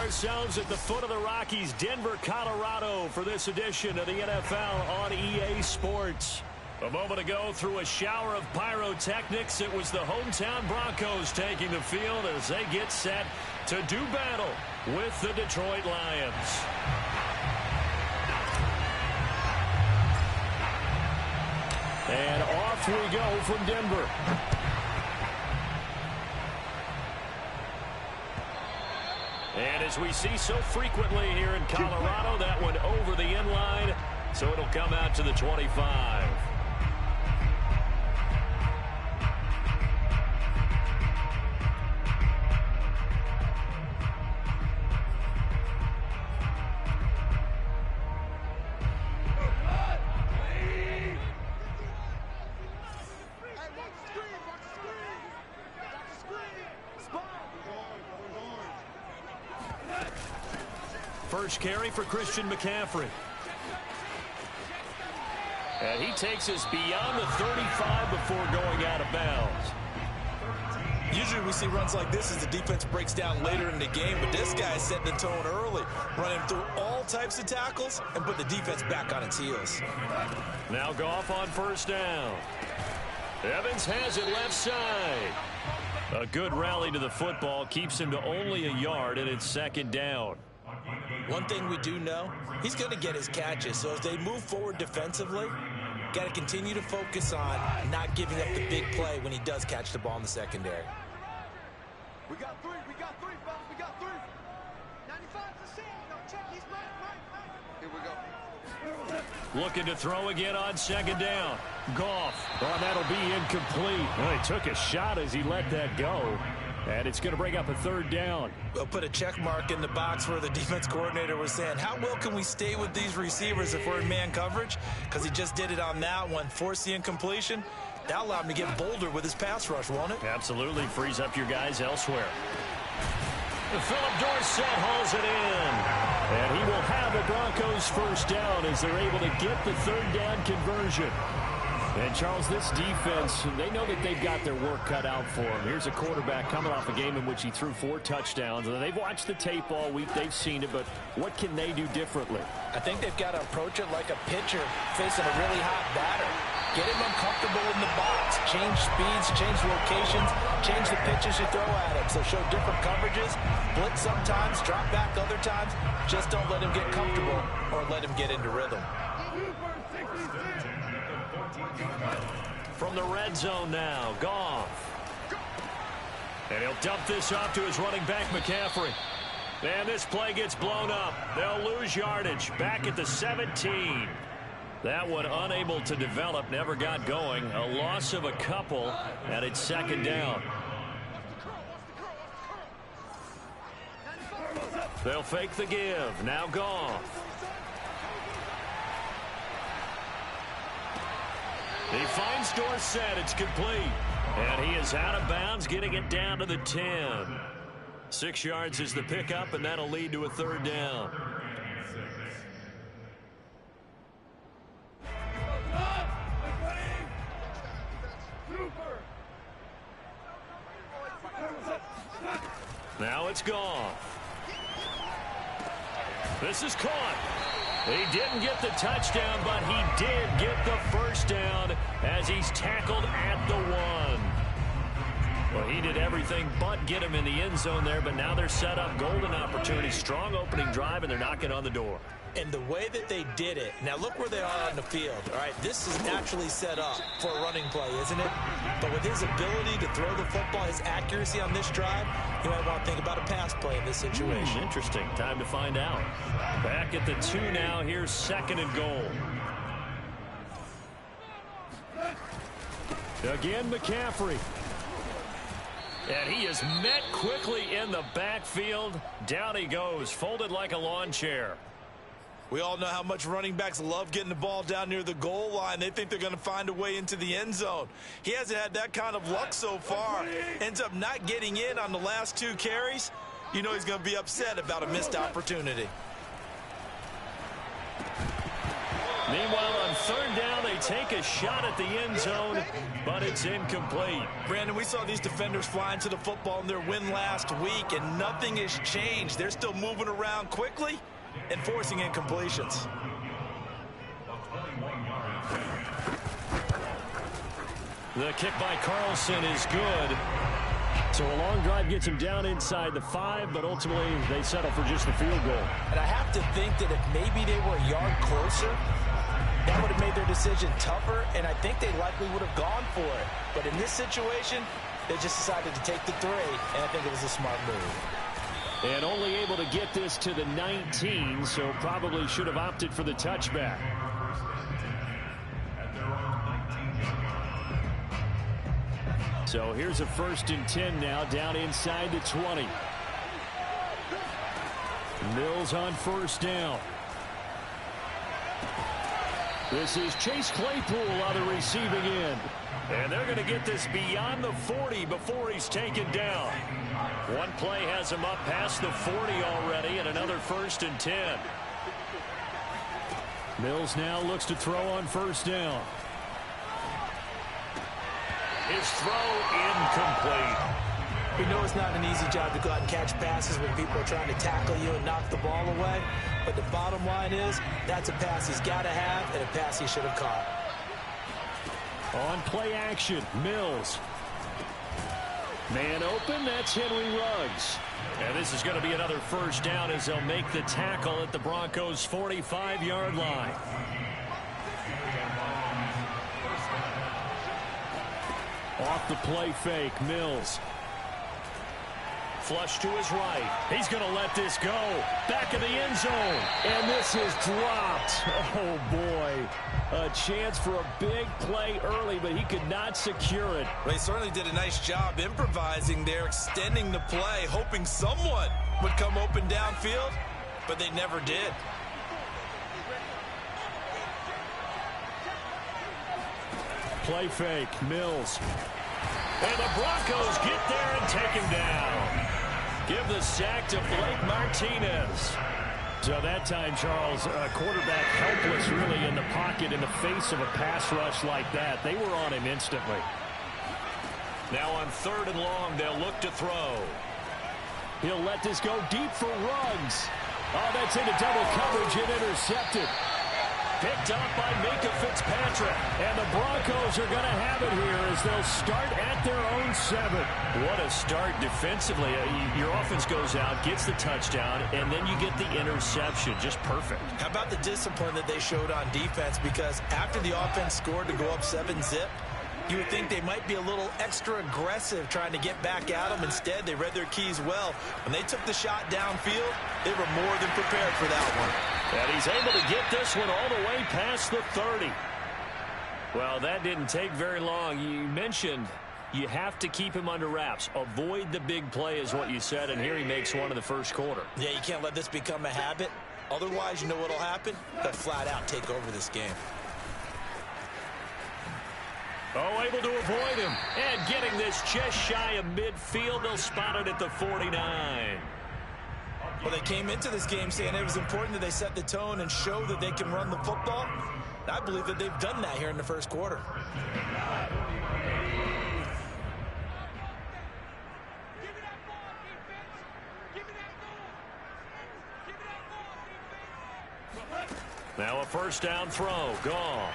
ourselves at the foot of the Rockies, Denver, Colorado, for this edition of the NFL on EA Sports. A moment ago, through a shower of pyrotechnics, it was the hometown Broncos taking the field as they get set to do battle with the Detroit Lions. And off we go from Denver. And as we see so frequently here in Colorado, that one over the end line, so it'll come out to the 25. First carry for Christian McCaffrey. And he takes us beyond the 35 before going out of bounds. Usually we see runs like this as the defense breaks down later in the game, but this guy is setting the tone early, running through all types of tackles and put the defense back on its heels. Now Goff on first down. Evans has it left side. A good rally to the football keeps him to only a yard, and it's second down. One thing we do know, he's going to get his catches. So as they move forward defensively, got to continue to focus on not giving up the big play when he does catch the ball in the secondary. We got three, fellas, we got three. 95%, check, he's right. Here we go. Looking to throw again on second down. Goff. Oh, that'll be incomplete. Well, he took a shot as he let that go. And it's going to bring up a third down. We'll put a check mark in the box where the defense coordinator was saying, how well can we stay with these receivers if we're in man coverage? Because he just did it on that one, forced the incompletion. That'll allow him to get bolder with his pass rush, won't it? Absolutely. Frees up your guys elsewhere. Philip Dorsett hauls it in. And he will have the Broncos first down as they're able to get the third down conversion. And, Charles, this defense, they know that they've got their work cut out for them. Here's a quarterback coming off a game in which he threw 4 touchdowns. And they've watched the tape all week. They've seen it, but what can they do differently? I think they've got to approach it like a pitcher facing a really hot batter. Get him uncomfortable in the box. Change speeds, change locations, change the pitches you throw at him. So show different coverages, blitz sometimes, drop back other times. Just don't let him get comfortable or let him get into rhythm. From the red zone now, Goff. And he'll dump this off to his running back, McCaffrey. And this play gets blown up. They'll lose yardage back at the 17. That one unable to develop, never got going. A loss of a couple, and it's second down. They'll fake the give. Now Goff. He finds Dorsett. It's complete. And he is out of bounds, getting it down to the 10. 6 yards is the pickup, and that'll lead to a third down. Now it's Goff. This is caught. He didn't get the touchdown, but he did get the first down as he's tackled at the 1. Well, he did everything but get him in the end zone there, but now they're set up. Golden opportunity, strong opening drive, and they're knocking on the door. And the way that they did it, now look where they are on the field. All right, this is naturally set up for a running play, isn't it? But with his ability to throw the football, his accuracy on this drive, you might want to think about a pass play in this situation. Interesting. Time to find out. Back at the 2 now. Here's second and goal. Again, McCaffrey. And he is met quickly in the backfield. Down he goes, folded like a lawn chair. We all know how much running backs love getting the ball down near the goal line. They think they're going to find a way into the end zone. He hasn't had that kind of luck so far. Ends up not getting in on the last 2 carries. You know he's going to be upset about a missed opportunity. Meanwhile, on third down, they take a shot at the end zone, but it's incomplete. Brandon, we saw these defenders flying to the football in their win last week, and nothing has changed. They're still moving around quickly and forcing incompletions. The kick by Carlson is good. So a long drive gets him down inside the 5, but ultimately they settle for just the field goal. And I have to think that if maybe they were a yard closer, that would have made their decision tougher, and I think they likely would have gone for it. But in this situation, they just decided to take the 3, and I think it was a smart move. And only able to get this to the 19, so probably should have opted for the touchback. So here's a 1st and 10 now, down inside the 20. Mills on 1st down. This is Chase Claypool on the receiving end. And they're going to get this beyond the 40 before he's taken down. One play has him up past the 40 already, and another 1st and 10. Mills now looks to throw on 1st down. His throw incomplete. We know it's not an easy job to go out and catch passes when people are trying to tackle you and knock the ball away. But the bottom line is, that's a pass he's got to have and a pass he should have caught. On play action, Mills. Man open, that's Henry Ruggs. And this is going to be another 1st down as they'll make the tackle at the Broncos' 45-yard line. Off the play fake, Mills. Flush to his right. He's going to let this go. Back in the end zone. And this is dropped. Oh, boy. A chance for a big play early, but he could not secure it. Well, he certainly did a nice job improvising there, extending the play, hoping someone would come open downfield, but they never did. Play fake, Mills. And the Broncos get there and take him down. Give the sack to Blake Martinez. So that time, Charles, a quarterback helpless really in the pocket in the face of a pass rush like that. They were on him instantly. Now on 3rd and long, they'll look to throw. He'll let this go deep for Ruggs. Oh, that's into double coverage and intercepted. Picked up by Minka Fitzpatrick. And the Broncos are going to have it here as they'll start at their own 7. What a start defensively. Your offense goes out, gets the touchdown, and then you get the interception. Just perfect. How about the discipline that they showed on defense? Because after the offense scored to go up 7-zip, you would think they might be a little extra aggressive trying to get back at them. Instead, they read their keys well. When they took the shot downfield, they were more than prepared for that one. And he's able to get this one all the way past the 30. Well, that didn't take very long. You mentioned you have to keep him under wraps. Avoid the big play is what you said, and here he makes one in the 1st quarter. Yeah, you can't let this become a habit. Otherwise, you know what will happen? They'll flat out take over this game. Oh, able to avoid him. And getting this just shy of midfield. They'll spot it at the 49. Well, they came into this game saying it was important that they set the tone and show that they can run the football. I believe that they've done that here in the 1st quarter. Now a 1st down throw. Gone.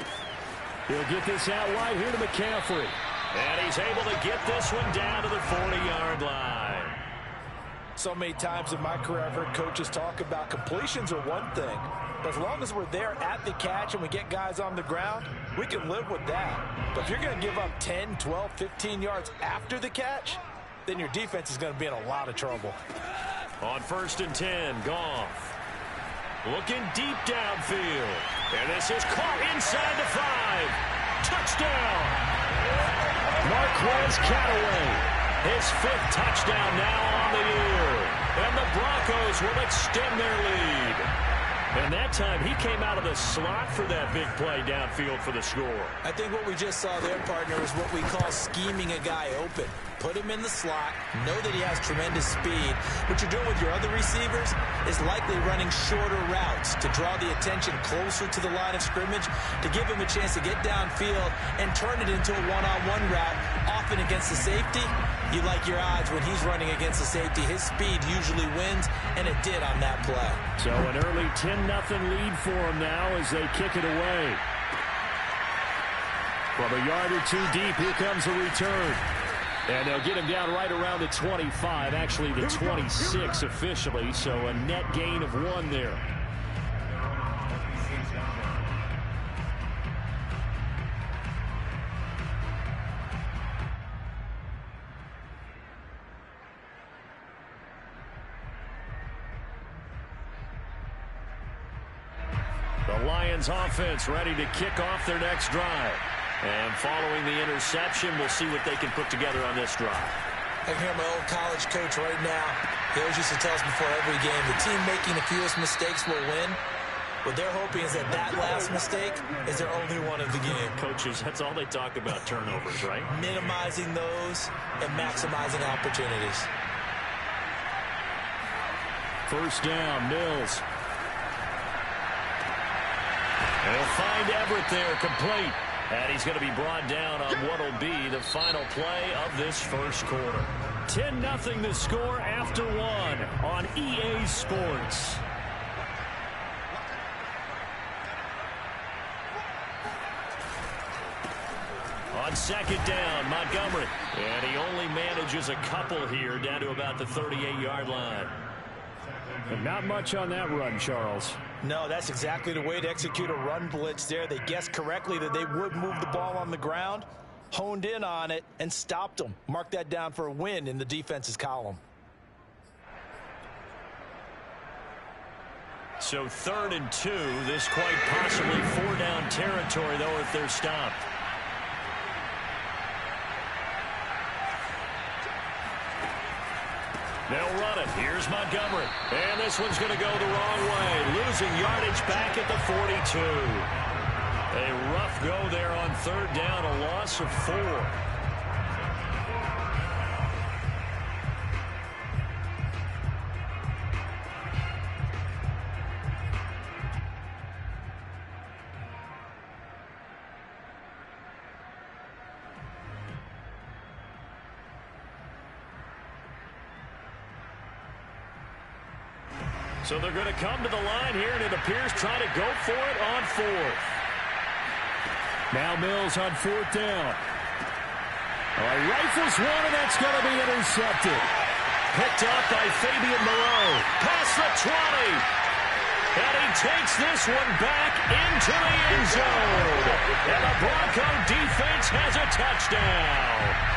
He'll get this out wide here to McCaffrey. And he's able to get this one down to the 40-yard line. So many times in my career, I've heard coaches talk about completions are one thing. But as long as we're there at the catch and we get guys on the ground, we can live with that. But if you're going to give up 10, 12, 15 yards after the catch, then your defense is going to be in a lot of trouble. On 1st and 10, Goff. Looking deep downfield. And this is caught inside the 5. Touchdown. Marquez Callaway. His 5th touchdown now on the year. And the Broncos will extend their lead. And that time, he came out of the slot for that big play downfield for the score. I think what we just saw there, partner, is what we call scheming a guy open. Put him in the slot, know that he has tremendous speed. What you're doing with your other receivers is likely running shorter routes to draw the attention closer to the line of scrimmage, to give him a chance to get downfield and turn it into a one-on-one route. Often against the safety, you like your odds when he's running against the safety. His speed usually wins, and it did on that play. So an early 10-0 lead for him now as they kick it away. From a yard or two deep, here comes a return. And they'll get him down right around the 25, actually the 26 officially, so a net gain of 1 there. The Lions offense ready to kick off their next drive. And following the interception, we'll see what they can put together on this drive. I can hear my old college coach right now. He always used to tell us before every game, the team making the fewest mistakes will win. What they're hoping is that that last mistake is their only one of the game. Coaches, that's all they talk about, turnovers, right? Minimizing those and maximizing opportunities. First down, Mills. And he'll find Everett there, complete. And he's going to be brought down on what will be the final play of this first quarter. 10-0 the score after 1 on EA Sports. On second down, Montgomery. And he only manages a couple here down to about the 38-yard line. And not much on that run, Charles. No, that's exactly the way to execute a run blitz there. They guessed correctly that they would move the ball on the ground, honed in on it, and stopped them. Mark that down for a win in the defense's column. So 3rd and 2, this quite possibly 4-down territory, though, if they're stopped. They'll run it. Here's Montgomery. And this one's going to go the wrong way. Losing yardage back at the 42. A rough go there on 3rd down, a loss of 4. So they're going to come to the line here, and it appears trying to go for it on 4th. Now Mills on 4th down. Rifles one, and that's going to be intercepted. Picked up by Fabian Moreau. Past the 20. And he takes this one back into the end zone. And the Bronco defense has a touchdown.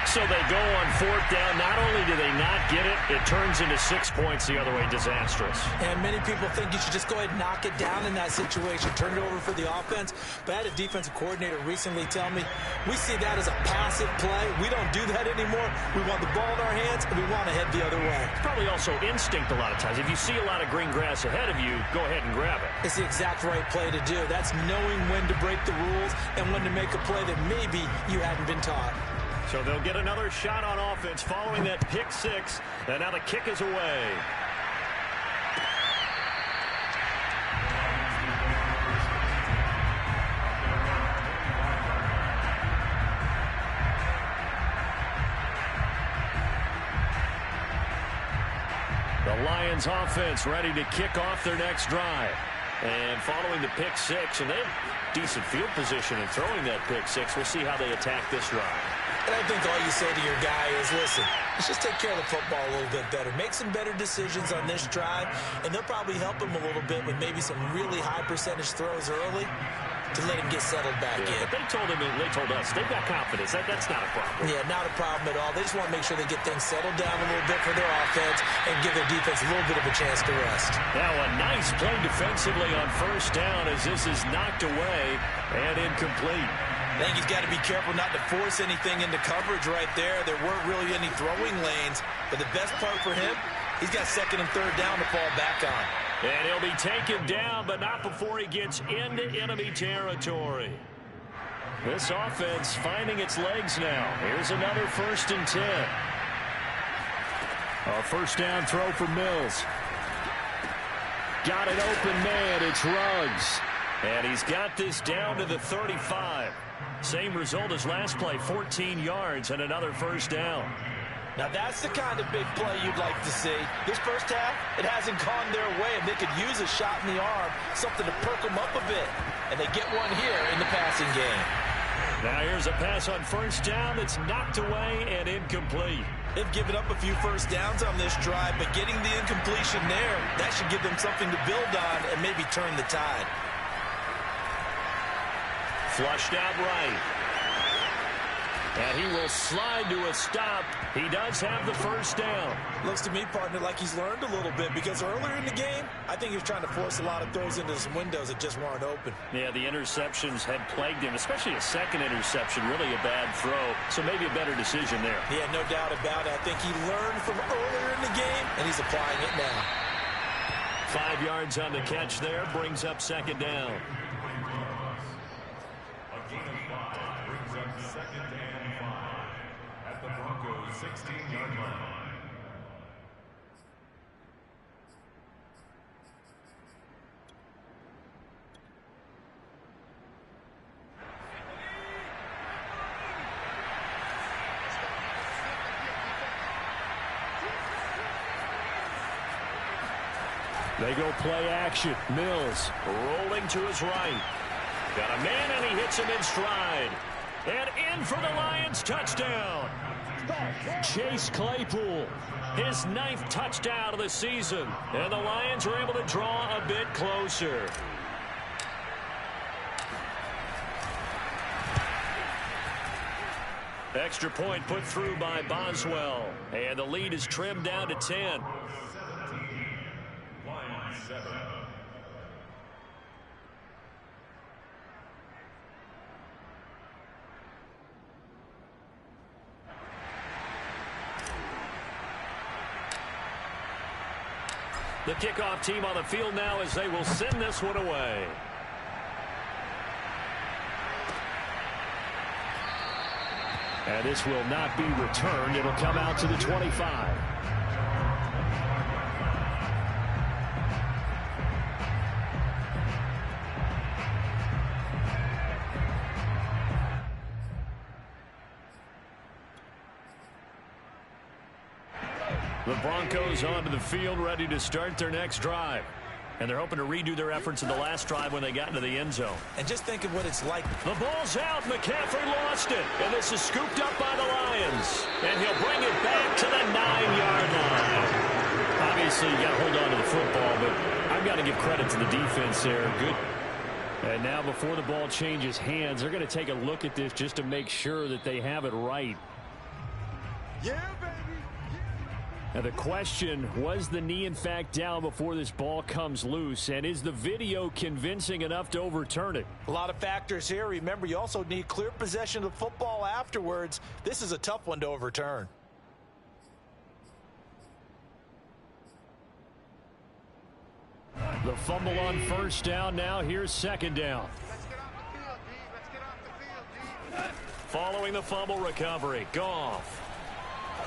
So they go on 4th down. Not only do they not get it, it turns into 6 points the other way. Disastrous. And many people think you should just go ahead and knock it down in that situation. Turn it over for the offense. But I had a defensive coordinator recently tell me, we see that as a passive play. We don't do that anymore. We want the ball in our hands, and we want to head the other way. It's probably also instinct a lot of times. If you see a lot of green grass ahead of you, go ahead and grab it. It's the exact right play to do. That's knowing when to break the rules and when to make a play that maybe you hadn't been taught. So they'll get another shot on offense following that pick 6. And now the kick is away. The Lions offense ready to kick off their next drive. And following the pick 6, and they have decent field position in throwing that pick 6. We'll see how they attack this drive. And I think all you say to your guy is, listen, let's just take care of the football a little bit better. Make some better decisions on this drive, and they'll probably help him a little bit with maybe some really high percentage throws early to let him get settled back in. But they told us, they've got confidence. That's not a problem. Yeah, not a problem at all. They just want to make sure they get things settled down a little bit for their offense and give their defense a little bit of a chance to rest. Now a nice play defensively on 1st down as this is knocked away and incomplete. I think he's got to be careful not to force anything into coverage right there. There weren't really any throwing lanes, but the best part for him, He's got second and third down to fall back on. And he'll be taken down, but not before he gets into enemy territory. This offense finding its legs now. Here's another 1st and 10. A first down throw for Mills. Got an open man. It's Ruggs. And he's got this down to the 35. Same result as last play, 14 yards and another first down. Now that's the kind of big play you'd like to see. This first half, it hasn't gone their way, and they could use a shot in the arm, something to perk them up a bit. And they get one here in the passing game. Now here's a pass on first down that's knocked away and incomplete. They've given up a few first downs on this drive, but getting the incompletion there, that should give them something to build on and maybe turn the tide. Flushed out right. And he will slide to a stop. He does have the first down. Looks to me, partner, like he's learned a little bit, because earlier in the game, I think he was trying to force a lot of throws into some windows that just weren't open. Yeah, the interceptions had plagued him, especially a second interception, really a bad throw. So maybe a better decision there. Yeah, no doubt about it. I think he learned from earlier in the game, and he's applying it now. 5 yards on the catch there, brings up second down. They go play action. Mills rolling to his right. Got a man, and he hits him in stride. And in for the Lions touchdown. Chase Claypool, his 9th touchdown of the season. And the Lions are able to draw a bit closer. Extra point put through by Boswell. And the lead is trimmed down to 10. The kickoff team on the field now as they will send this one away. And this will not be returned. It'll come out to the 25. The Broncos onto the field, ready to start their next drive. And they're hoping to redo their efforts in the last drive when they got into the end zone. And just think of what it's like. The ball's out. McCaffrey lost it. And this is scooped up by the Lions. And he'll bring it back to the 9-yard line. Obviously, you got to hold on to the football, but I've got to give credit to the defense there. Good. And now before the ball changes hands, they're going to take a look at this just to make sure that they have it right. Yeah, baby. Now the question, was the knee in fact down before this ball comes loose? And is the video convincing enough to overturn it? A lot of factors here. Remember, you also need clear possession of the football afterwards. This is a tough one to overturn. The fumble on first down. Now here's second down. Let's get off the field, D. Let's get off the field, D. Following the fumble recovery, Goff.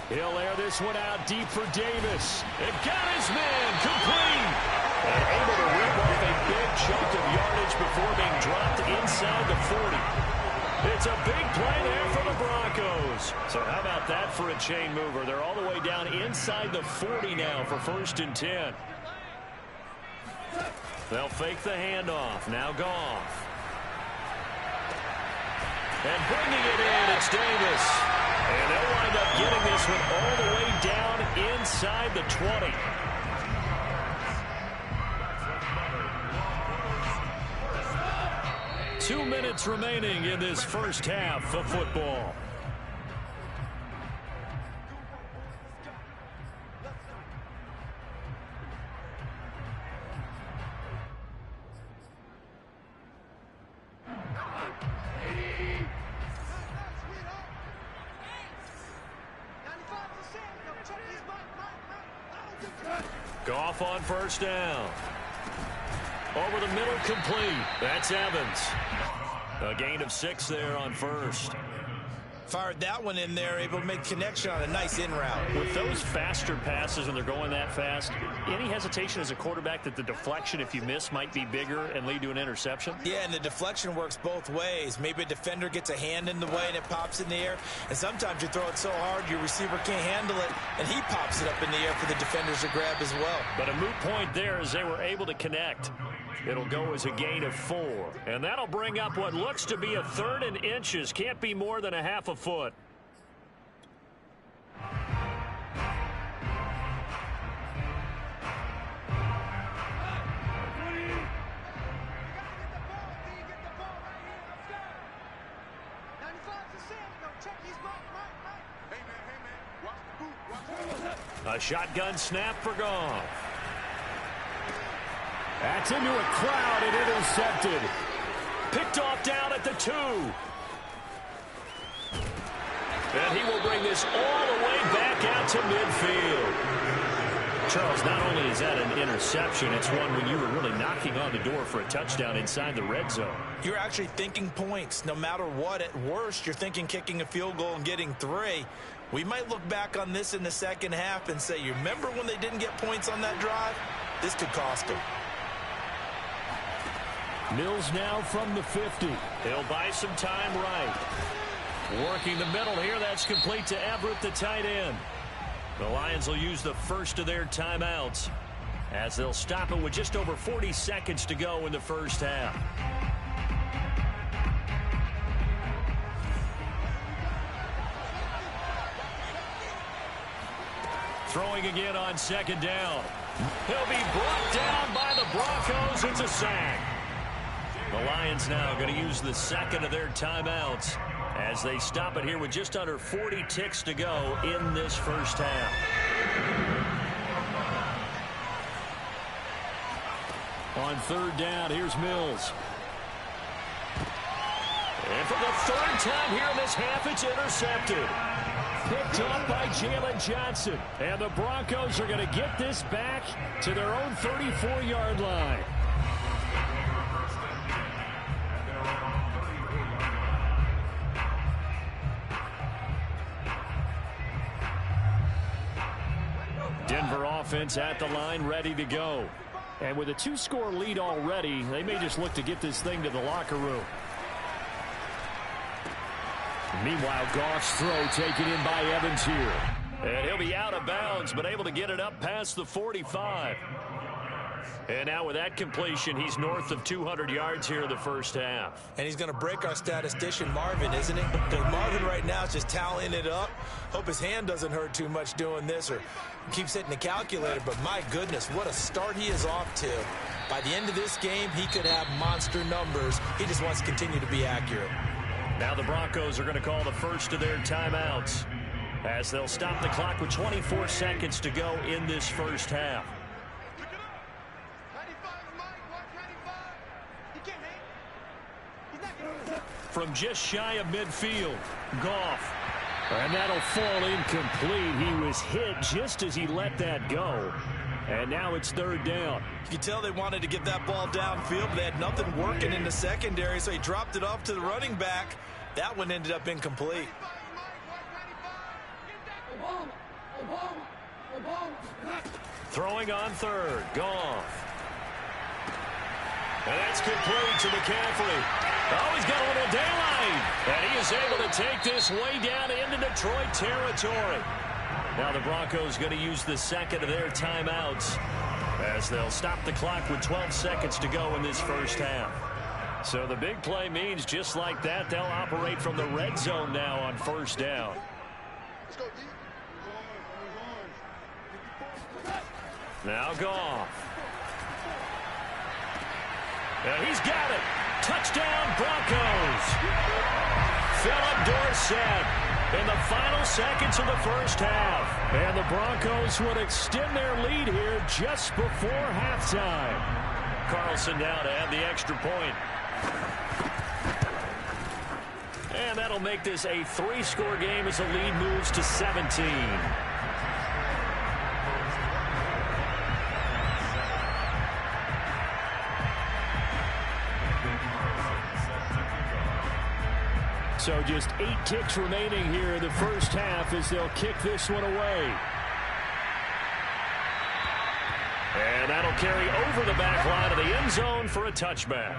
He'll air this one out deep for Davis. And got his man complete. And able to rip off a big chunk of yardage before being dropped inside the 40. It's a big play there for the Broncos. So how about that for a chain mover? They're all the way down inside the 40 now for 1st and 10. They'll fake the handoff. Now Goff. And bringing it in, it's Davis. And they'll wind up getting this one all the way down inside the 20. Two minutes remaining in this first half of football. Goff on first down. Over the middle, complete. That's Evans. A gain of 6 there on first. Fired that one in there, able to make connection on a nice in route. With those faster passes and they're going that fast, any hesitation as a quarterback that the deflection, if you miss, might be bigger and lead to an interception? Yeah, and the deflection works both ways. Maybe a defender gets a hand in the way and it pops in the air. And sometimes you throw it so hard your receiver can't handle it, and he pops it up in the air for the defenders to grab as well. But a moot point there as they were able to connect. It'll go as a gain of 4. And that'll bring up what looks to be a 3rd and inches. Can't be more than a half a foot. A shotgun snap for Goff. That's into a crowd and intercepted. Picked off down at the 2. And he will bring this all the way back out to midfield. Charles, not only is that an interception, it's one when you were really knocking on the door for a touchdown inside the red zone. You're actually thinking points. No matter what, at worst, you're thinking kicking a field goal and getting 3. We might look back on this in the second half and say, you remember when they didn't get points on that drive? This could cost them. Mills now from the 50. He'll buy some time right. Working the middle here. That's complete to Everett, the tight end. The Lions will use the first of their timeouts as they'll stop it with just over 40 seconds to go in the first half. Throwing again on second down. He'll be brought down by the Broncos. It's a sack. The Lions now going to use the second of their timeouts as they stop it here with just under 40 ticks to go in this first half. On third down, here's Mills. And for the 3rd time here in this half, it's intercepted. Picked up by Jalen Johnson. And the Broncos are going to get this back to their own 34-yard line. Denver offense at the line, ready to go. And with a 2-score lead already, they may just look to get this thing to the locker room. Meanwhile, Goff's throw taken in by Evans here. And he'll be out of bounds, but able to get it up past the 45. And now with that completion, he's north of 200 yards here in the first half. And he's going to break our statistician, Marvin, isn't he? Because Marvin right now is just tallying it up. Hope his hand doesn't hurt too much doing this or keeps hitting the calculator. But my goodness, what a start he is off to. By the end of this game, he could have monster numbers. He just wants to continue to be accurate. Now the Broncos are going to call the first of their timeouts as they'll stop the clock with 24 seconds to go in this first half. From just shy of midfield, Goff. And that'll fall incomplete. He was hit just as he let that go. And now it's 3rd down. You can tell they wanted to get that ball downfield, but they had nothing working in the secondary, so he dropped it off to the running back. That one ended up incomplete. Throwing on 3rd, Goff. And that's complete to McCaffrey. Oh, he's got a little daylight. And he is able to take this way down into Detroit territory. Now the Broncos going to use the second of their timeouts as they'll stop the clock with 12 seconds to go in this first half. So the big play means just like that, they'll operate from the red zone now on first down. Now Goff. And he's got it. Touchdown Broncos. Philip Dorsett in the final seconds of the first half. And the Broncos would extend their lead here just before halftime. Carlson now to add the extra point. And that'll make this a 3-score game as the lead moves to 17. So just 8 kicks remaining here in the first half as they'll kick this one away. And that'll carry over the back line of the end zone for a touchback.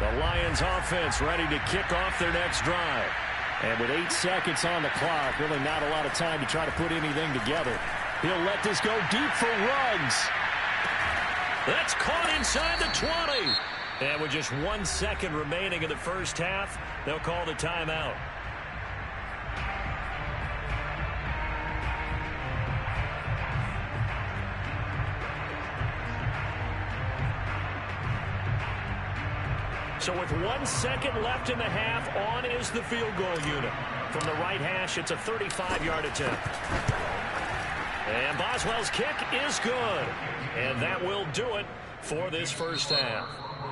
The Lions offense ready to kick off their next drive. And with 8 seconds on the clock, really not a lot of time to try to put anything together. He'll let this go deep for Ruggs. That's caught inside the 20. And with just 1 second remaining in the first half, they'll call the timeout. So with 1 second left in the half, on is the field goal unit. From the right hash, it's a 35-yard attempt. And Boswell's kick is good. And that will do it for this first half.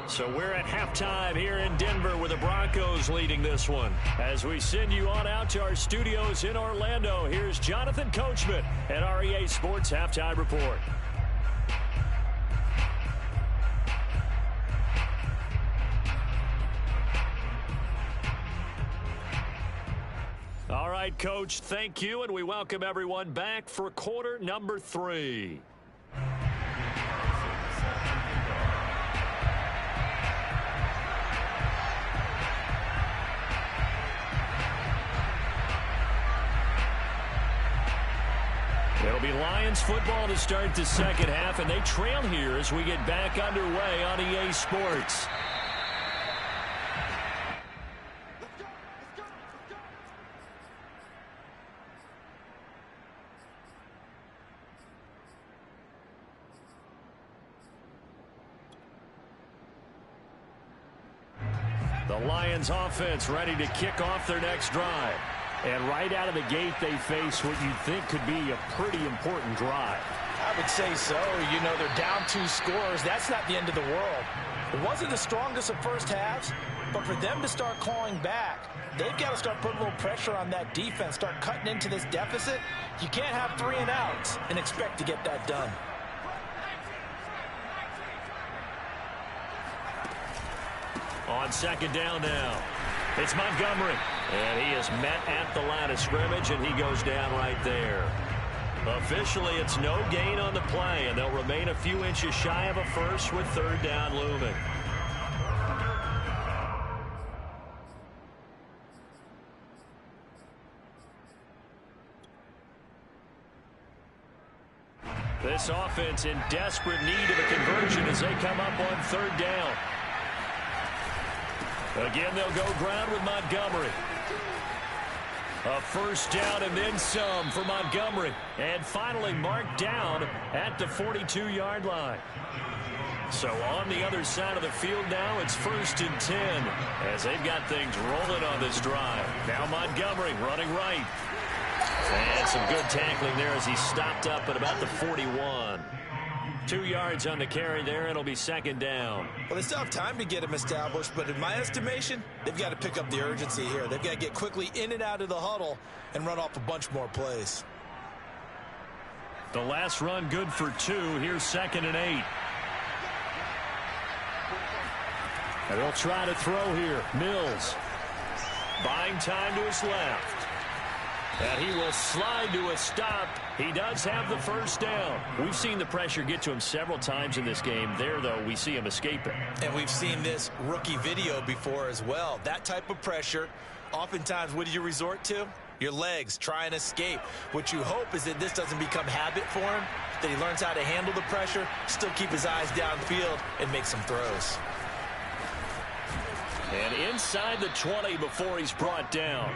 So we're at halftime here in Denver with the Broncos leading this one. As we send you on out to our studios in Orlando, here's Jonathan Coachman at REA Sports Halftime Report. All right, Coach, thank you, and we welcome everyone back for quarter number 3. It'll be Lions football to start the second half, and they trail here as we get back underway on EA Sports. The Lions offense ready to kick off their next drive. And right out of the gate, they face what you think could be a pretty important drive. I would say so. You know, they're down 2 scores. That's not the end of the world. It wasn't the strongest of first halves, but for them to start clawing back, they've got to start putting a little pressure on that defense, start cutting into this deficit. You can't have 3 and outs and expect to get that done. On second down now, it's Montgomery. And he is met at the line of scrimmage, and he goes down right there. Officially, it's no gain on the play, and they'll remain a few inches shy of a first with third down looming. This offense in desperate need of a conversion as they come up on third down. Again, they'll go ground with Montgomery. A first down and then some for Montgomery. And finally marked down at the 42-yard line. So on the other side of the field now, it's 1st and 10 as they've got things rolling on this drive. Now Montgomery running right. And some good tackling there as he stopped up at about the 41. 2 yards on the carry there. It'll be second down. Well, they still have time to get him established, but in my estimation, they've got to pick up the urgency here. They've got to get quickly in and out of the huddle and run off a bunch more plays. The last run good for 2. Here's 2nd and 8. And they'll try to throw here. Mills buying time to his left. And he will slide to a stop. He does have the first down. We've seen the pressure get to him several times in this game. There, though, we see him escaping. And we've seen this rookie video before as well. That type of pressure, oftentimes, what do you resort to? Your legs, try and escape. What you hope is that this doesn't become habit for him, that he learns how to handle the pressure, still keep his eyes downfield, and make some throws. And inside the 20 before he's brought down.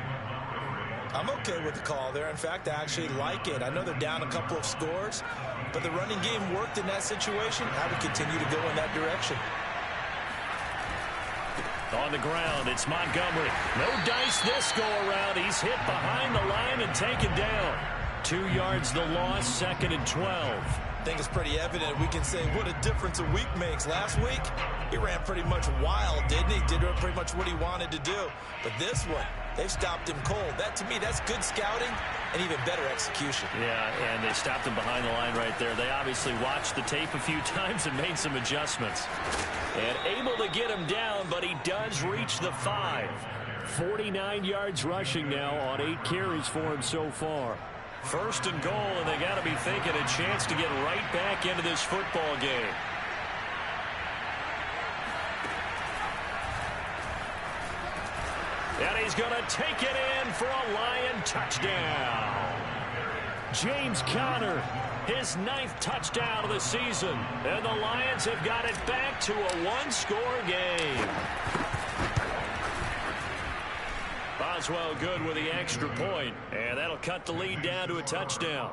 I'm okay with the call there. In fact, I actually like it. I know they're down a couple of scores, but the running game worked in that situation. I would continue to go in that direction. On the ground, it's Montgomery. No dice this go around. He's hit behind the line and taken down. 2 yards the loss, 2nd and 12. I think it's pretty evident. We can say what a difference a week makes. Last week, he ran pretty much wild, didn't he? Did pretty much what he wanted to do. But this one, They've stopped him cold. That, to me, that's good scouting and even better execution. Yeah, and they stopped him behind the line right there. They obviously watched the tape a few times and made some adjustments. And able to get him down, but he does reach the 5. 49 yards rushing now on 8 carries for him so far. First and goal, and they got to be thinking a chance to get right back into this football game. And he's going to take it in for a Lion touchdown. James Conner, his 9th touchdown of the season. And the Lions have got it back to a 1-score game. Boswell good with the extra point, and that'll cut the lead down to a touchdown.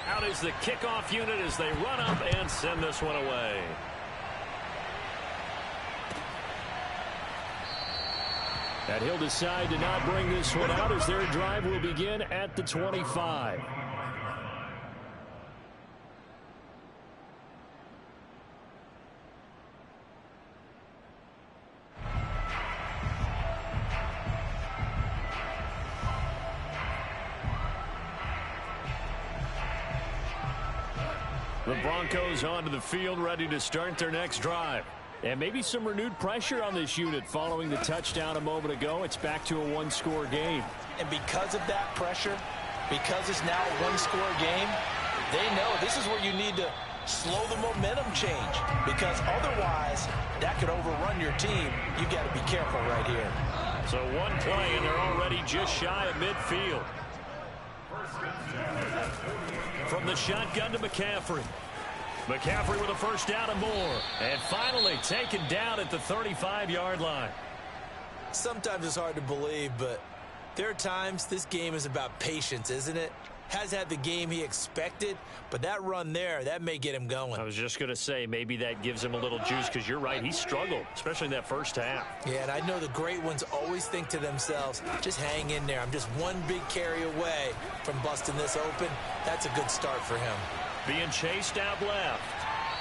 Out is the kickoff unit as they run up and send this one away. And he'll decide to not bring this one out as their drive will begin at the 25. The Broncos onto the field, ready to start their next drive. And maybe some renewed pressure on this unit following the touchdown a moment ago. It's back to a 1-score game. And because of that pressure, because it's now a 1-score game, they know this is where you need to slow the momentum change. Because otherwise, that could overrun your team. You've got to be careful right here. So one play, and they're already just shy of midfield. From the shotgun to McCaffrey. McCaffrey with a first down and more. And finally taken down at the 35-yard line. Sometimes it's hard to believe, but there are times this game is about patience, isn't it? Has had the game he expected, but that run there, that may get him going. I was just going to say, maybe that gives him a little juice, because you're right, he struggled, especially in that first half. Yeah, and I know the great ones always think to themselves, just hang in there. I'm just one big carry away from busting this open. That's a good start for him. Being chased out left.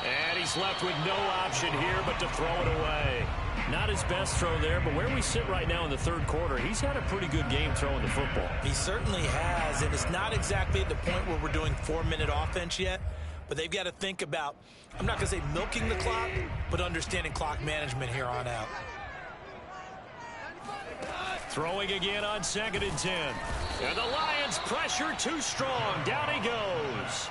And he's left with no option here but to throw it away. Not his best throw there, but where we sit right now in the third quarter, he's had a pretty good game throwing the football. He certainly has, and it's not exactly at the point where we're doing 4-minute offense yet, but they've got to think about, I'm not going to say milking the clock, but understanding clock management here on out. Throwing again on 2nd and 10. And the Lions pressure too strong. Down he goes.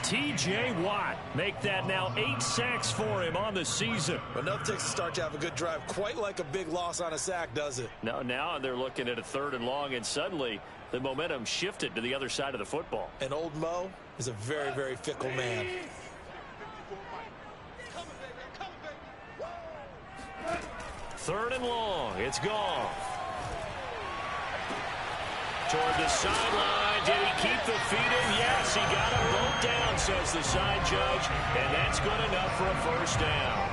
T.J. Watt make that now 8 sacks for him on the season. Enough takes to start to have a good drive, quite like a big loss on a sack, does it? No, now they're looking at a 3rd and long, and suddenly the momentum shifted to the other side of the football. And old Mo is a very, very fickle man. 3rd and long. It's gone. Toward the sideline. Did he keep the feet in? Yes, he got him both down, says the side judge. And that's good enough for a first down.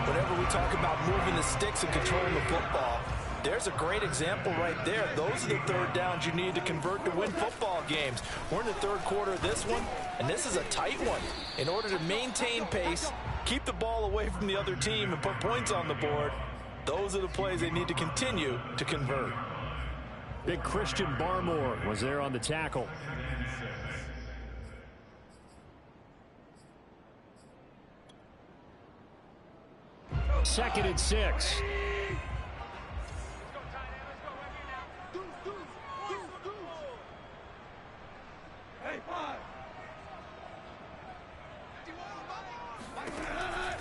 Whenever we talk about moving the sticks and controlling the football, there's a great example right there. Those are the 3rd downs you need to convert to win football games. We're in the 3rd quarter of this one, and this is a tight one. In order to maintain pace, keep the ball away from the other team, and put points on the board, those are the plays they need to continue to convert. Big Christian Barmore was there on the tackle. Second and 6.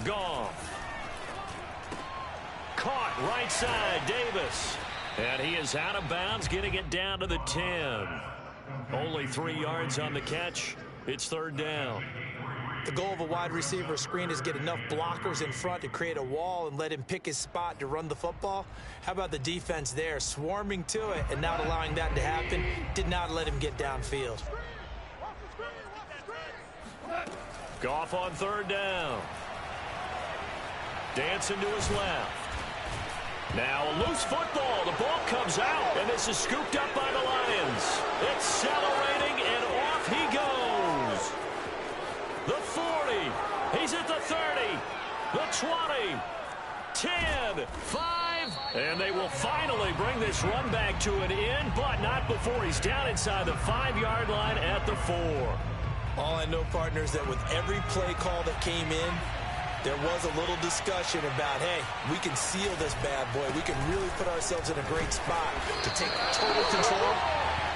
Gone. Caught right side, Davis. And he is out of bounds, getting it down to the 10. Only 3 yards on the catch. It's 3rd down. The goal of a wide receiver screen is get enough blockers in front to create a wall and let him pick his spot to run the football. How about the defense there, swarming to it and not allowing that to happen? Did not let him get downfield. Goff on 3rd down. Dancing to his left. Now a loose football. The ball comes out, and this is scooped up by the Lions. Accelerating, and off he goes. The 40. He's at the 30. 20, 10, 5, and they will finally bring this run back to an end, but not before he's down inside the 5-yard line at the 4. All I know, partner, is that with every play call that came in, there was a little discussion about, hey, we can seal this bad boy. We can really put ourselves in a great spot to take total control,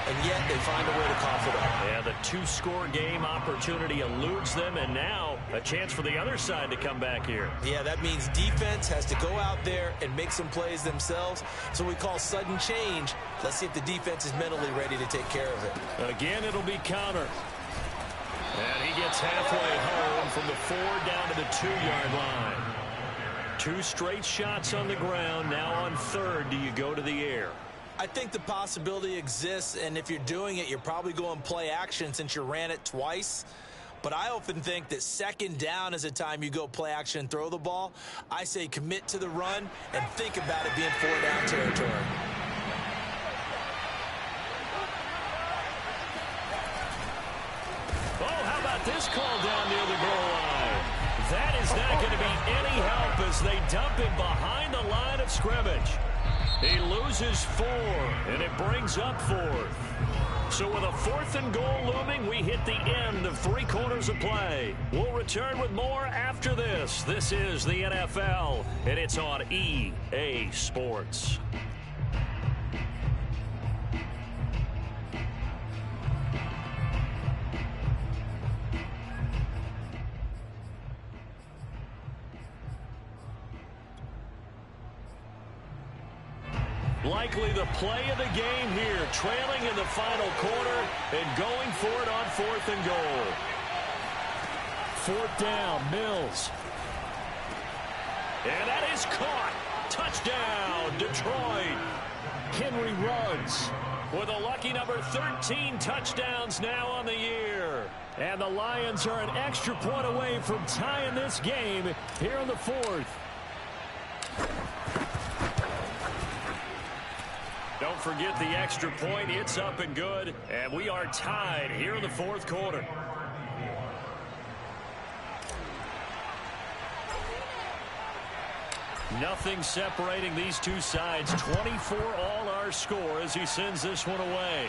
and yet they find a way to cough it up. Yeah, the 2-score game opportunity eludes them, and now a chance for the other side to come back here. Yeah, that means defense has to go out there and make some plays themselves. So we call sudden change. Let's see if the defense is mentally ready to take care of it. Again, it'll be counter. And he gets halfway home from the 4 down to the 2-yard line. 2 straight shots on the ground. Now on 3rd, do you go to the air? I think the possibility exists, and if you're doing it, you're probably going play action since you ran it twice. But I often think that 2nd down is a time you go play action and throw the ball. I say commit to the run and think about it being 4-down territory. This call down near the goal line. That is not going to be any help as they dump him behind the line of scrimmage. He loses 4, and it brings up 4th. So with a 4th and goal looming, we hit the end of 3 quarters of play. We'll return with more after this. This is the NFL, and it's on EA Sports. Likely the play of the game here, trailing in the final quarter and going for it on 4th and goal. 4th down, Mills. And that is caught. Touchdown, Detroit. Henry Ruggs with a lucky number 13 touchdowns now on the year. And the Lions are an extra point away from tying this game here in the 4th. Don't forget the extra point. It's up and good. And we are tied here in the 4th quarter. Nothing separating these two sides. 24 all our score as he sends this one away.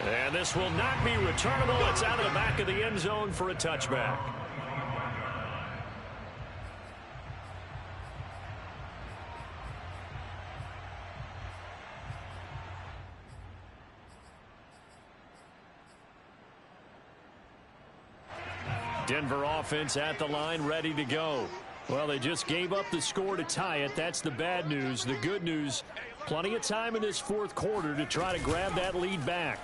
And this will not be returnable. It's out of the back of the end zone for a touchback. Denver offense at the line, ready to go. Well, they just gave up the score to tie it. That's the bad news. The good news, plenty of time in this 4th quarter to try to grab that lead back.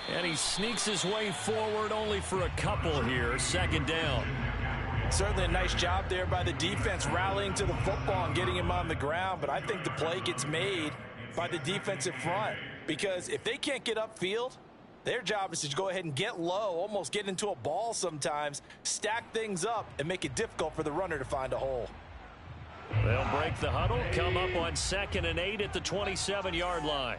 And he sneaks his way forward only for a couple here. 2nd down. Certainly a nice job there by the defense rallying to the football and getting him on the ground. But I think the play gets made by the defensive front. Because if they can't get upfield, their job is to go ahead and get low, almost get into a ball sometimes, stack things up, and make it difficult for the runner to find a hole. They'll break the huddle, come up on 2nd and 8 at the 27-yard line.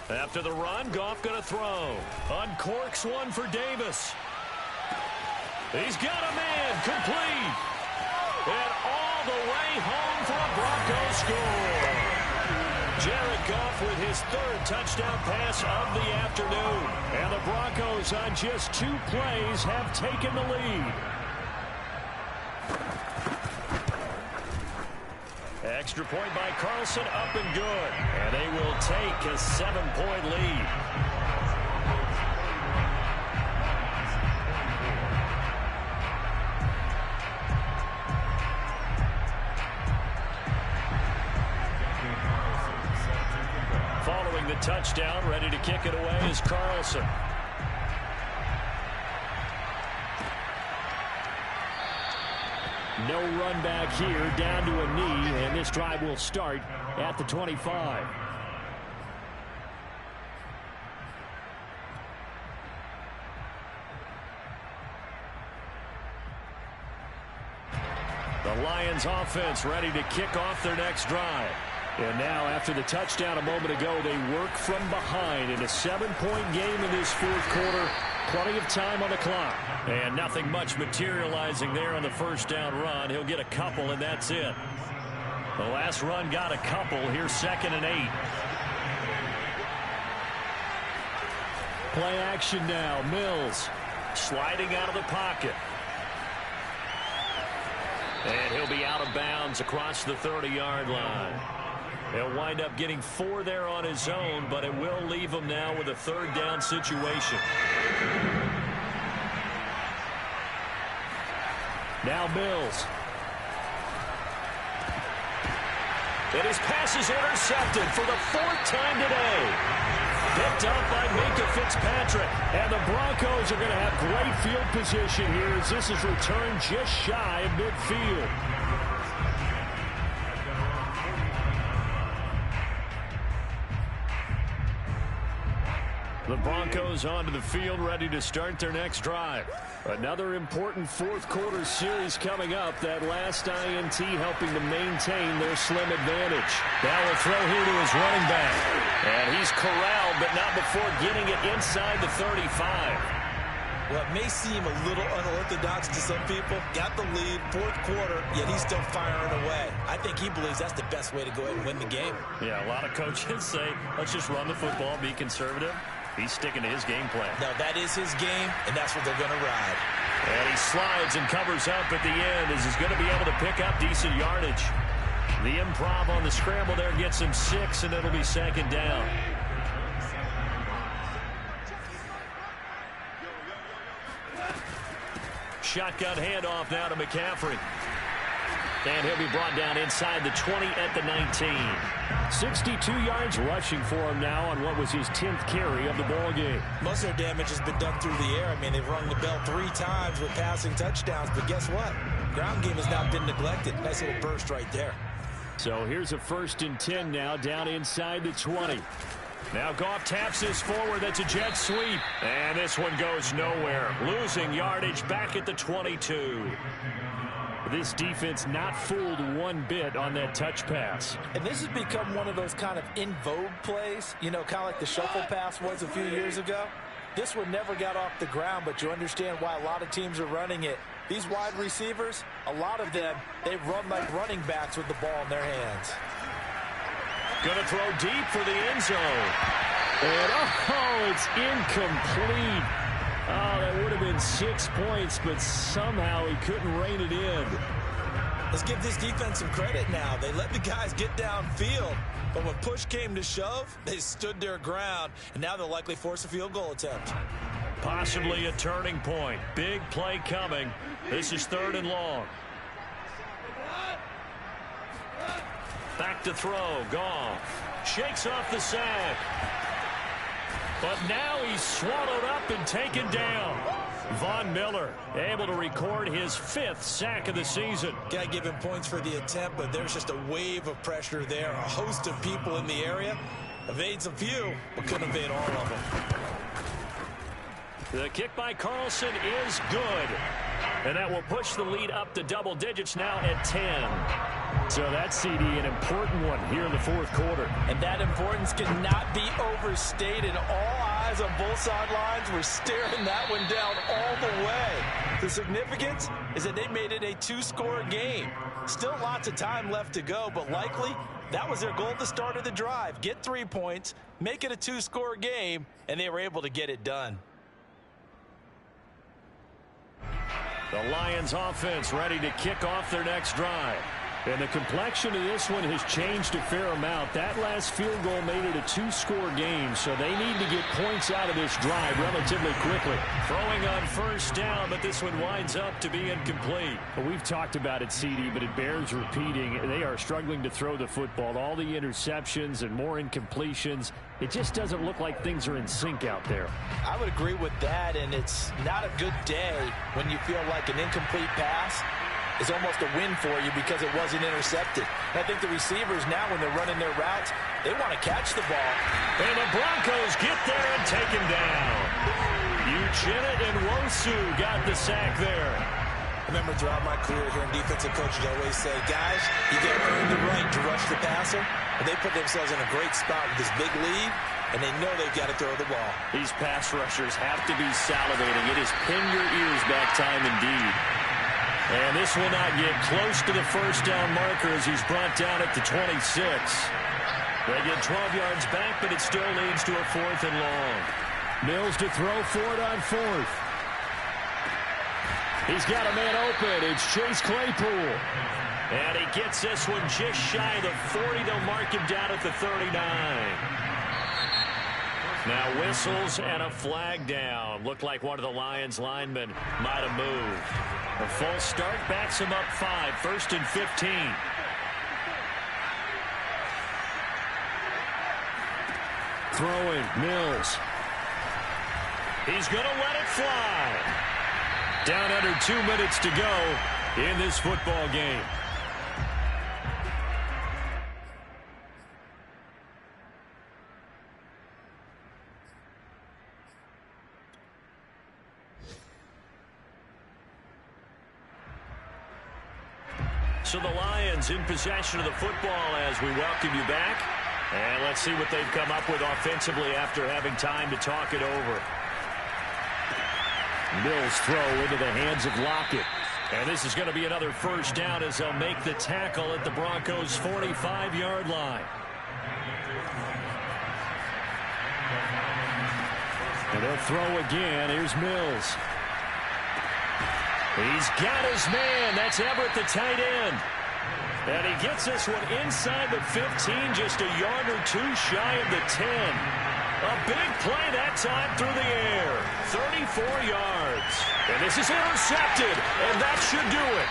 After the run, Goff going to throw. Uncorks one for Davis. He's got a man, complete. And all the way home for a Broncos score. Jared Goff with his 3rd touchdown pass of the afternoon. And the Broncos on just 2 plays have taken the lead. Extra point by Carlson, up and good. And they will take a 7-point lead. Following the touchdown, ready to kick it away is Carlson. No run back here, down to a knee, and this drive will start at the 25. The Lions offense ready to kick off their next drive. And now, after the touchdown a moment ago, they work from behind in a 7-point game in this 4th quarter. Plenty of time on the clock. And nothing much materializing there on the first down run. He'll get a couple, and that's it. The last run got a couple. Here's 2nd and 8. Play action now. Mills sliding out of the pocket. And he'll be out of bounds across the 30-yard line. He'll wind up getting 4 there on his own, but it will leave him now with a 3rd down situation. Now Mills. And his pass is intercepted for the 4th time today. Picked up by Minka Fitzpatrick. And the Broncos are going to have great field position here as this is returned just shy of midfield. The Broncos onto the field, ready to start their next drive. Another important 4th quarter series coming up. That last INT helping to maintain their slim advantage. Now a throw here to his running back. And he's corralled, but not before getting it inside the 35. Well, it may seem a little unorthodox to some people. Got the lead, 4th quarter, yet he's still firing away. I think he believes that's the best way to go ahead and win the game. Yeah, a lot of coaches say, let's just run the football, be conservative. He's sticking to his game plan. No, that is his game, and that's what they're going to ride. And he slides and covers up at the end as he's going to be able to pick up decent yardage. The improv on the scramble there gets him 6, and it'll be 2nd down. Shotgun handoff now to McCaffrey. And he'll be brought down inside the 20 at the 19. 62 yards rushing for him now on what was his 10th carry of the ball game. Most of their damage has been done through the air. I mean, they've rung the bell 3 times with passing touchdowns. But guess what? Ground game has not been neglected. Nice little burst right there. So here's a 1st and 10 now down inside the 20. Now Goff taps this forward. That's a jet sweep. And this one goes nowhere. Losing yardage back at the 22. This defense not fooled one bit on that touch pass. And this has become one of those kind of in vogue plays, you know, kind of like the shuffle pass was a few years ago. This one never got off the ground, but you understand why a lot of teams are running it. These wide receivers, a lot of them, they run like running backs with the ball in their hands. Going to throw deep for the end zone. And oh, it's incomplete. Oh, that would have been 6 points, but somehow he couldn't rein it in. Let's give this defense some credit now. They let the guys get downfield, but when push came to shove, they stood their ground, and now they'll likely force a field goal attempt. Possibly a turning point. Big play coming. This is 3rd and long. Back to throw. Goff shakes off the sack. But now he's swallowed up and taken down. Von Miller able to record his 5th sack of the season. Got to give him points for the attempt, but there's just a wave of pressure there. A host of people in the area. Evades a few, but couldn't evade all of them. The kick by Carlson is good. And that will push the lead up to double digits now at 10. So that's, CD, an important one here in the 4th quarter. And that importance cannot be overstated. All eyes on both sidelines were staring that one down all the way. The significance is that they made it a 2-score game. Still lots of time left to go, but likely that was their goal at the start of the drive. Get 3 points, make it a 2-score game, and they were able to get it done. The Lions offense ready to kick off their next drive. And the complexion of this one has changed a fair amount. That last field goal made it a 2-score game, so they need to get points out of this drive relatively quickly. Throwing on 1st down, but this one winds up to be incomplete. Well, we've talked about it, CD, but it bears repeating. They are struggling to throw the football. All the interceptions and more incompletions. It just doesn't look like things are in sync out there. I would agree with that, and it's not a good day when you feel like an incomplete pass is almost a win for you because it wasn't intercepted. And I think the receivers now, when they're running their routes, they want to catch the ball. And the Broncos get there and take him down. Uchenna and Wosu got the sack there. I remember throughout my career here in defensive coaches, I always say, guys, you got to earn the right to rush the passer. And they put themselves in a great spot with this big lead. and they know they've got to throw the ball. These pass rushers have to be salivating. It is pin your ears back time indeed. And this will not get close to the first down marker as he's brought down at the 26. They get 12 yards back, but it still leads to a 4th and long. Mills to throw for it on 4th. He's got a man open. It's Chase Claypool. And he gets this one just shy of the 40. They'll mark him down at the 39. Now whistles and a flag down. Looked like one of the Lions linemen might have moved. A false start backs him up 5. 1st and 15. Throwing, Mills. He's going to let it fly. Down under 2 minutes to go in this football game. So the Lions in possession of the football as we welcome you back. And let's see what they've come up with offensively after having time to talk it over. Mills throw into the hands of Lockett. And this is going to be another first down as they'll make the tackle at the Broncos' 45-yard line. And they'll throw again. Here's Mills. He's got his man. That's Everett, the tight end. And he gets this one inside the 15, just a yard or two shy of the 10. A big play that time through the air. 34 yards. And this is intercepted, and that should do it.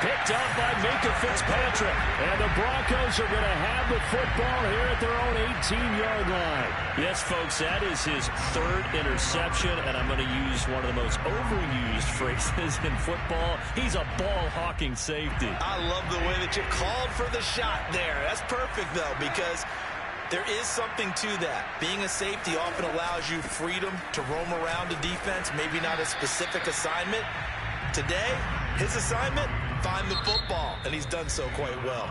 Picked up by Minka Fitzpatrick. And the Broncos are going to have the football here at their own 18-yard line. Yes, folks, that is his 3rd interception, and I'm going to use one of the most overused phrases in football. He's a ball-hawking safety. I love the way that you called for the shot there. That's perfect, though, because there is something to that. Being a safety often allows you freedom to roam around a defense, maybe not a specific assignment. Today, his assignment, find the football, and he's done so quite well.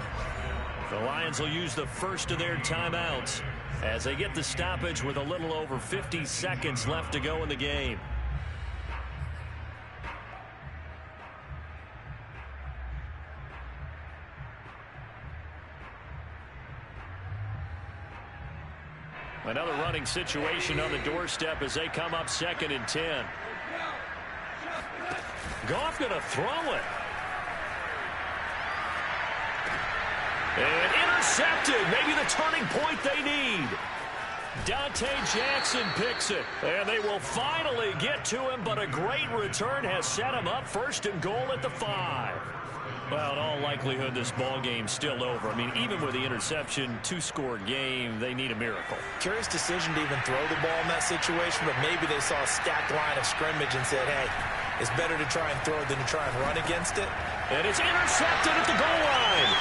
The Lions will use the first of their timeouts as they get the stoppage with a little over 50 seconds left to go in the game. Another running situation on the doorstep as they come up 2nd and 10. Goff going to throw it. And intercepted. Maybe the turning point they need. Dante Jackson picks it. And they will finally get to him, but a great return has set him up 1st and goal at the 5. Well, in all likelihood, this ball game's still over. I mean, even with the interception, 2-score game, they need a miracle. Curious decision to even throw the ball in that situation, but maybe they saw a stacked line of scrimmage and said, hey, it's better to try and throw it than to try and run against it. And it's intercepted at the goal line.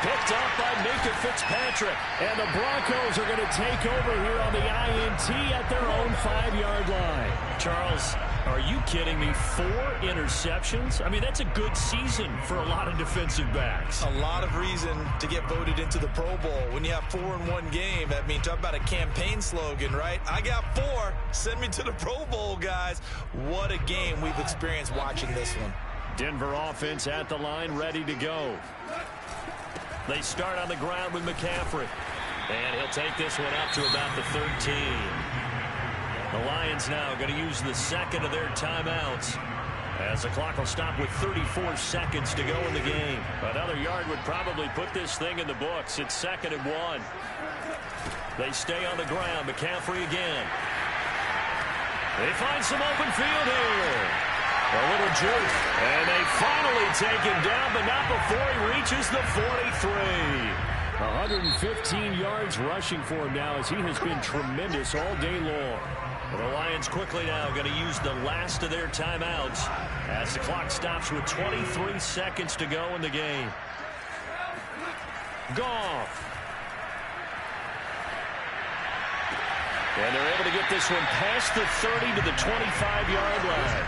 Picked up by Minka Fitzpatrick. And the Broncos are going to take over here on the INT at their own 5-yard line. Charles, are you kidding me? 4 interceptions? I mean, that's a good season for a lot of defensive backs. A lot of reason to get voted into the Pro Bowl. When you have 4 in one game, I mean, talk about a campaign slogan, right? I got 4. Send me to the Pro Bowl, guys. What a game we've experienced watching this one. Denver offense at the line, ready to go. They start on the ground with McCaffrey. And he'll take this one up to about the 13. The Lions now going to use the 2nd of their timeouts as the clock will stop with 34 seconds to go in the game. Another yard would probably put this thing in the books. It's 2nd and 1. They stay on the ground. McCaffrey again. They find some open field here. A little juke. And they finally take him down, but not before he reaches the 43. 115 yards rushing for him now as he has been tremendous all day long. The Lions quickly now going to use the last of their timeouts as the clock stops with 23 seconds to go in the game. Goff. And they're able to get this one past the 30 to the 25-yard line.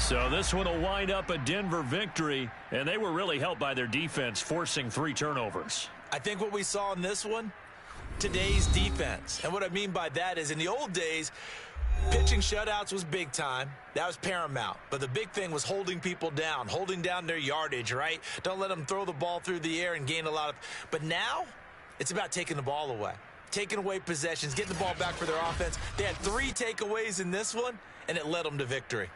So this one will wind up a Denver victory, and they were really helped by their defense, forcing 3 turnovers. I think what we saw in this one, today's defense. And what I mean by that is in the old days, pitching shutouts was big time. That was paramount. But the big thing was holding people down, holding down their yardage, right? Don't let them throw the ball through the air and gain a lot of. But now it's about taking the ball away, taking away possessions, getting the ball back for their offense. They had 3 takeaways in this one, and it led them to victory.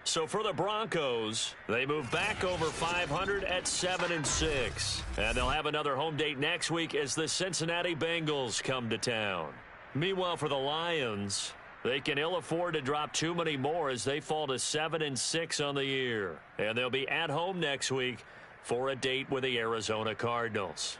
So for the Broncos, they move back over 500 at 7-6. And they'll have another home date next week as the Cincinnati Bengals come to town. Meanwhile, for the Lions, they can ill afford to drop too many more as they fall to 7-6 on the year. And they'll be at home next week for a date with the Arizona Cardinals.